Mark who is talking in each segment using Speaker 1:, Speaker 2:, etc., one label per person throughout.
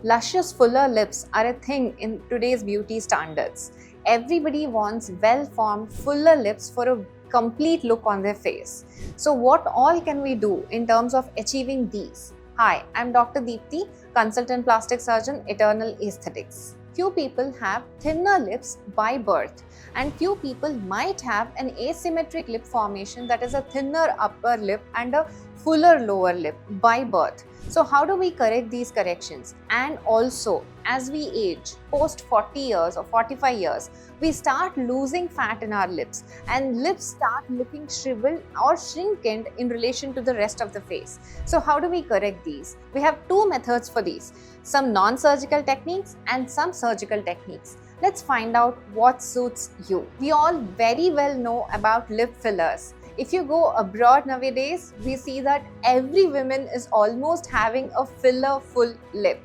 Speaker 1: Luscious, fuller lips are a thing in today's beauty standards. Everybody wants well-formed, fuller lips for a complete look on their face. So what all can we do in terms of achieving these? Hi, I'm Dr. Deepthi, consultant plastic surgeon, Eternal Aesthetics. Few people have thinner lips by birth, and few people might have an asymmetric lip formation, that is a thinner upper lip and a fuller lower lip by birth. So how do we correct these corrections? And also, as we age, post 40 years or 45 years, we start losing fat in our lips and lips start looking shriveled or shrinkened in relation to the rest of the face. So how do we correct these? We have two methods for these, some non-surgical techniques and some surgical techniques. Let's find out what suits you. We all very well know about lip fillers. If you go abroad nowadays, we see that every woman is almost having a filler full lip.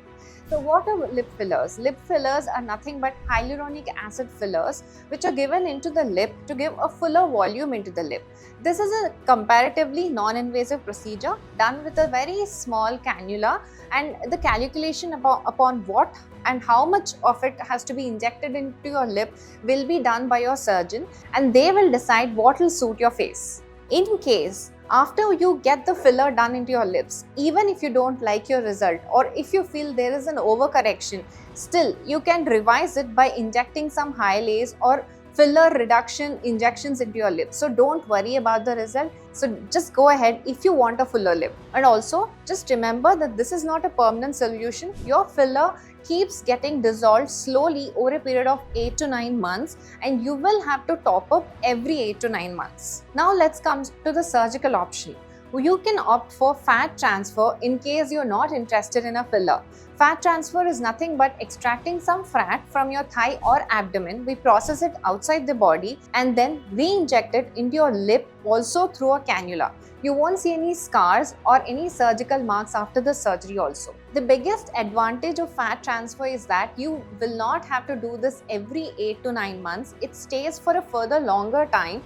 Speaker 1: So what are lip fillers? Lip fillers are nothing but hyaluronic acid fillers which are given into the lip to give a fuller volume into the lip. This is a comparatively non-invasive procedure done with a very small cannula, and the calculation upon what and how much of it has to be injected into your lip will be done by your surgeon, and they will decide what will suit your face. In case after you get the filler done into your lips, even if you don't like your result or if you feel there is an overcorrection, still you can revise it by injecting some Hyalase or filler reduction injections into your lips. So don't worry about the result. So just go ahead if you want a fuller lip. And also just remember that this is not a permanent solution. Your filler keeps getting dissolved slowly over a period of 8 to 9 months, and you will have to top up every 8 to 9 months. Now let's come to the surgical option. You can opt for fat transfer in case you're not interested in a filler. Fat transfer is nothing but extracting some fat from your thigh or abdomen. We process it outside the body and then re-inject it into your lip, also through a cannula. You won't see any scars or any surgical marks after the surgery also. The biggest advantage of fat transfer is that you will not have to do this every 8 to 9 months. It stays for a further longer time.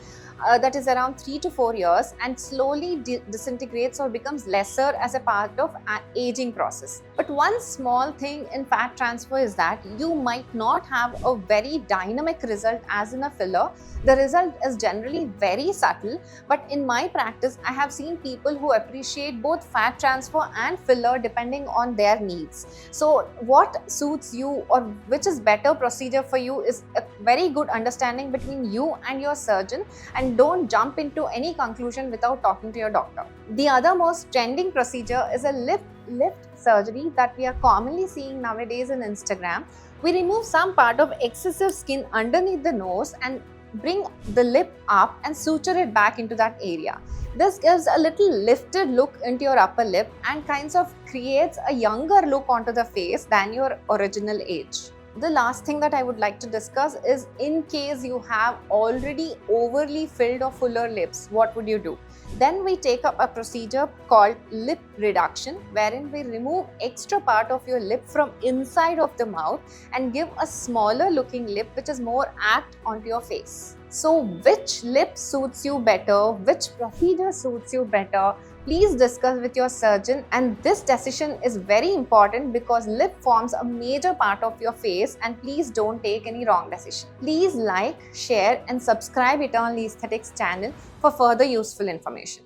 Speaker 1: That is around 3 to 4 years, and slowly disintegrates or becomes lesser as a part of an aging process. But one small thing in fat transfer is that you might not have a very dynamic result as in a filler. The result is generally very subtle, but in my practice, I have seen people who appreciate both fat transfer and filler depending on their needs. So what suits you or which is better procedure for you is a very good understanding between you and your surgeon, and don't jump into any conclusion without talking to your doctor. The other most trending procedure is a lip lift surgery that we are commonly seeing nowadays in Instagram. We remove some part of excessive skin underneath the nose and bring the lip up and suture it back into that area. This gives a little lifted look into your upper lip and kinds of creates a younger look onto the face than your original age. The last thing that I would like to discuss is, in case you have already overly filled or fuller lips, what would you do? Then we take up a procedure called lip reduction, wherein we remove extra part of your lip from inside of the mouth and give a smaller looking lip which is more apt onto your face. So which lip suits you better? Which procedure suits you better? Please discuss with your surgeon, and this decision is very important because lip forms a major part of your face, and please don't take any wrong decision. Please like, share and subscribe Eternal Aesthetics channel for further useful information.